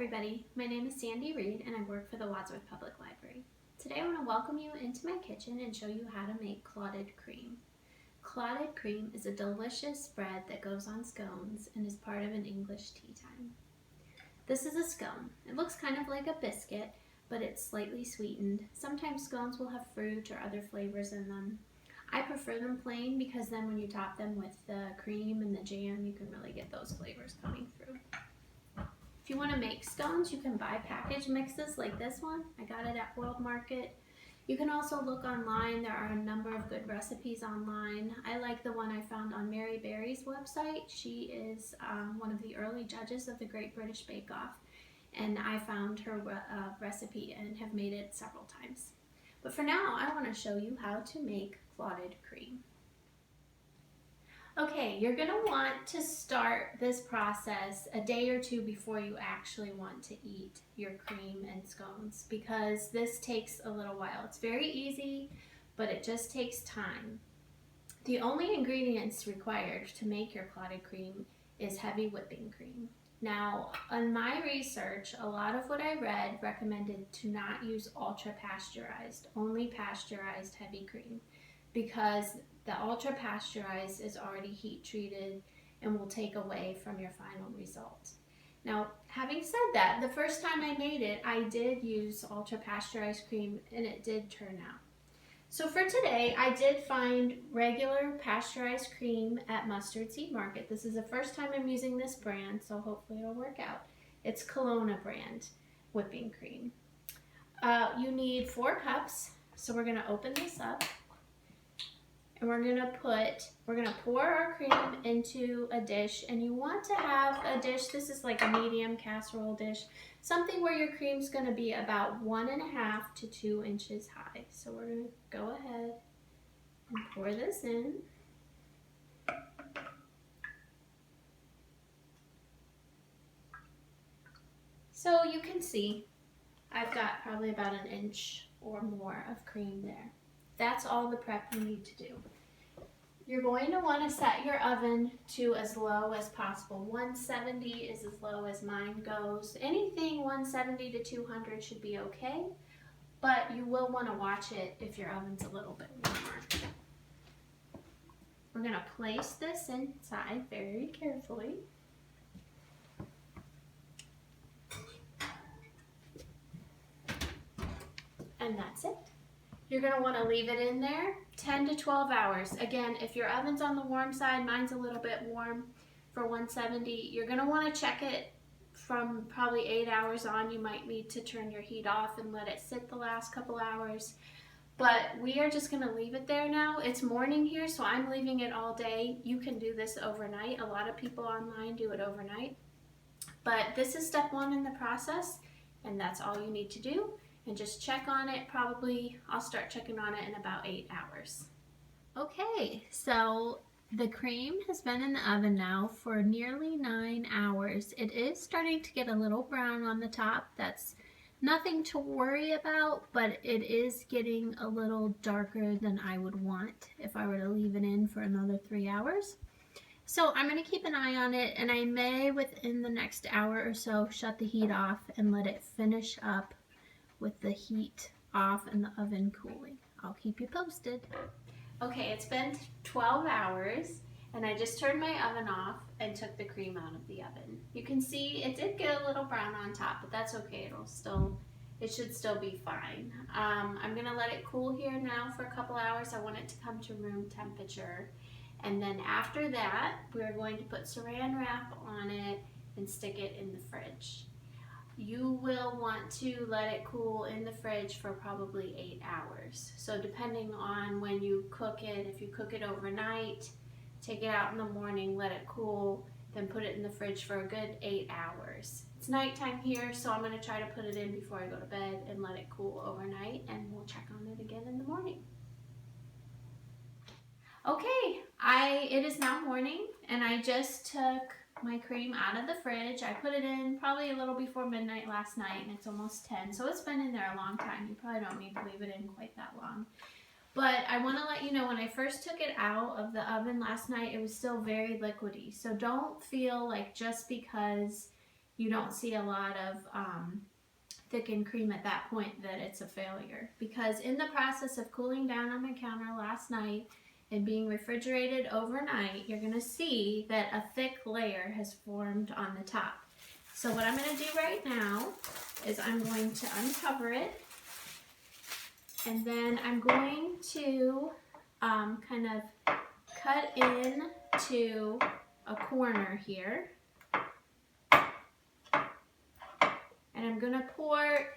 everybody, my name is Sandy Reed and I work for the Wadsworth Public Library. Today I want to welcome you into my kitchen and show you how to make clotted cream. Clotted cream is a delicious spread that goes on scones and is part of an English tea time. This is a scone. It looks kind of like a biscuit, but it's slightly sweetened. Sometimes scones will have fruit or other flavors in them. I prefer them plain because then when you top them with the cream and the jam, you can really get those flavors coming through. If you want to make scones, you can buy packaged mixes like this one. I got it at World Market. You can also look online. There are a number of good recipes online. I like the one I found on Mary Berry's website. She is one of the early judges of the Great British Bake Off, and I found her recipe and have made it several times. But for now, I want to show you how to make clotted cream. Okay, you're going to want to start this process a day or two before you actually want to eat your cream and scones because this takes a little while. It's very easy, but it just takes time. The only ingredients required to make your clotted cream is heavy whipping cream. Now, on my research, a lot of what I read recommended to not use ultra pasteurized, only pasteurized heavy cream, because the ultra pasteurized is already heat treated and will take away from your final result. Now, having said that, the first time I made it, I did use ultra pasteurized cream and it did turn out. So for today, I did find regular pasteurized cream at Mustard Seed Market. This is the first time I'm using this brand, so hopefully it'll work out. It's Kelowna brand whipping cream. You need 4 cups, so we're gonna open this up. And we're gonna pour our cream into a dish, and you want to have a dish, this is like a medium casserole dish, something where your cream's gonna be about 1.5 to 2 inches high. So we're gonna go ahead and pour this in. So you can see I've got probably about 1 inch or more of cream there. That's all the prep you need to do. You're going to want to set your oven to as low as possible. 170 is as low as mine goes. Anything 170 to 200 should be okay, but you will want to watch it if your oven's a little bit warmer. We're going to place this inside very carefully. And that's it. You're going to want to leave it in there 10 to 12 hours. Again, if your oven's on the warm side, mine's a little bit warm for 170, you're going to want to check it from probably 8 hours on. You might need to turn your heat off and let it sit the last couple hours. But we are just going to leave it there now. It's morning here, so I'm leaving it all day. You can do this overnight. A lot of people online do it overnight. But this is step 1 in the process, and that's all you need to do. And just check on it. Probably I'll start checking on it in about 8 hours. Okay, so the cream has been in the oven now for nearly 9 hours. It is starting to get a little brown on the top. That's nothing to worry about, but it is getting a little darker than I would want if I were to leave it in for another 3 hours. So I'm going to keep an eye on it, and I may within the next hour or so shut the heat off and let it finish up with the heat off and the oven cooling. I'll keep you posted. Okay, it's been 12 hours and I just turned my oven off and took the cream out of the oven. You can see it did get a little brown on top, but that's okay. It should still be fine. I'm gonna let it cool here now for a couple hours. I want it to come to room temperature. And then after that, we're going to put saran wrap on it and stick it in the fridge. You will want to let it cool in the fridge for probably 8 hours. So depending on when you cook it, if you cook it overnight, take it out in the morning, let it cool, then put it in the fridge for a good 8 hours. It's nighttime here, so I'm going to try to put it in before I go to bed and let it cool overnight, and we'll check on it again in the morning. Okay, it is now morning, and I just took my cream out of the fridge. I put it in probably a little before midnight last night, and it's almost 10, so it's been in there a long time. You probably don't need to leave it in quite that long. But I want to let you know, when I first took it out of the oven last night, it was still very liquidy. So don't feel like just because you don't see a lot of thickened cream at that point, that it's a failure. Because in the process of cooling down on my counter last night and being refrigerated overnight, you're going to see that a thick layer has formed on the top. So what I'm going to do right now is I'm going to uncover it, and then I'm going to kind of cut in to a corner here. And I'm going to pour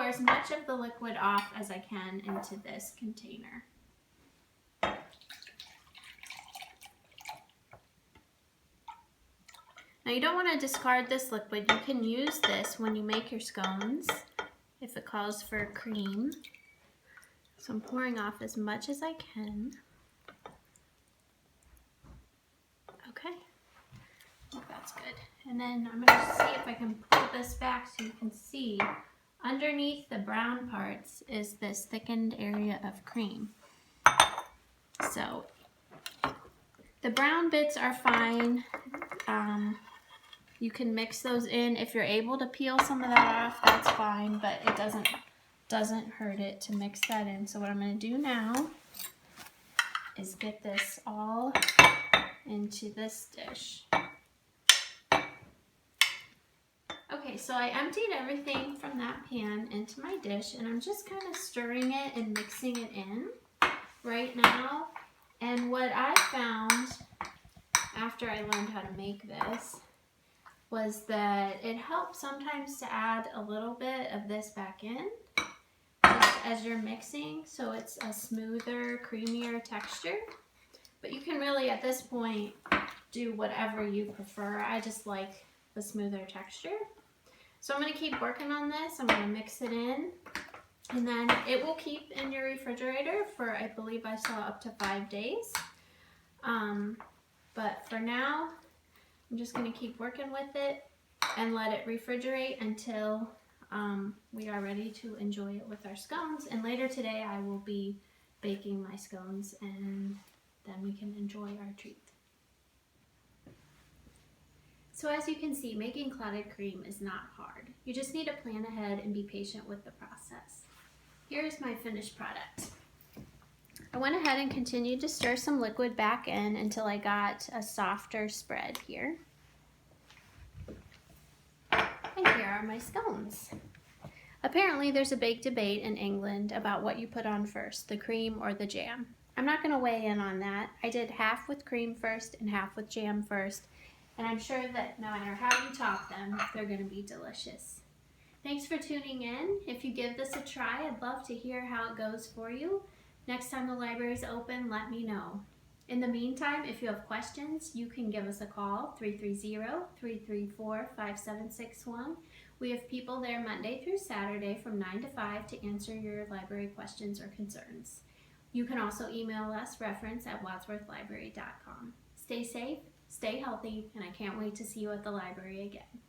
as much of the liquid off as I can into this container. Now you don't want to discard this liquid. You can use this when you make your scones if it calls for cream. So I'm pouring off as much as I can. Okay, I think that's good. And then I'm going to see if I can pull this back so you can see underneath the brown parts is this thickened area of cream. So the brown bits are fine. You can mix those in. If you're able to peel some of that off, that's fine, but it doesn't hurt it to mix that in. So what I'm going to do now is get this all into this dish. Okay, so I emptied everything from that pan into my dish, and I'm just kind of stirring it and mixing it in right now. And what I found after I learned how to make this was that it helps sometimes to add a little bit of this back in just as you're mixing, so it's a smoother, creamier texture. But you can really, at this point, do whatever you prefer. I just like the smoother texture. So I'm going to keep working on this. I'm going to mix it in, and then it will keep in your refrigerator for, I believe I saw, up to 5 days. But for now, I'm just going to keep working with it and let it refrigerate until we are ready to enjoy it with our scones. And later today I will be baking my scones, and then we can enjoy our treat. So as you can see, making clotted cream is not hard. You just need to plan ahead and be patient with the process. Here's my finished product. I went ahead and continued to stir some liquid back in until I got a softer spread here. And here are my scones. Apparently there's a big debate in England about what you put on first, the cream or the jam. I'm not going to weigh in on that. I did half with cream first and half with jam first, and I'm sure that no matter how you top them, they're going to be delicious. Thanks for tuning in. If you give this a try, I'd love to hear how it goes for you. Next time the library is open, let me know. In the meantime, if you have questions, you can give us a call, 330-334-5761. We have people there Monday through Saturday from 9 to 5 to answer your library questions or concerns. You can also email us, reference@wadsworthlibrary.com. Stay safe, stay healthy, and I can't wait to see you at the library again.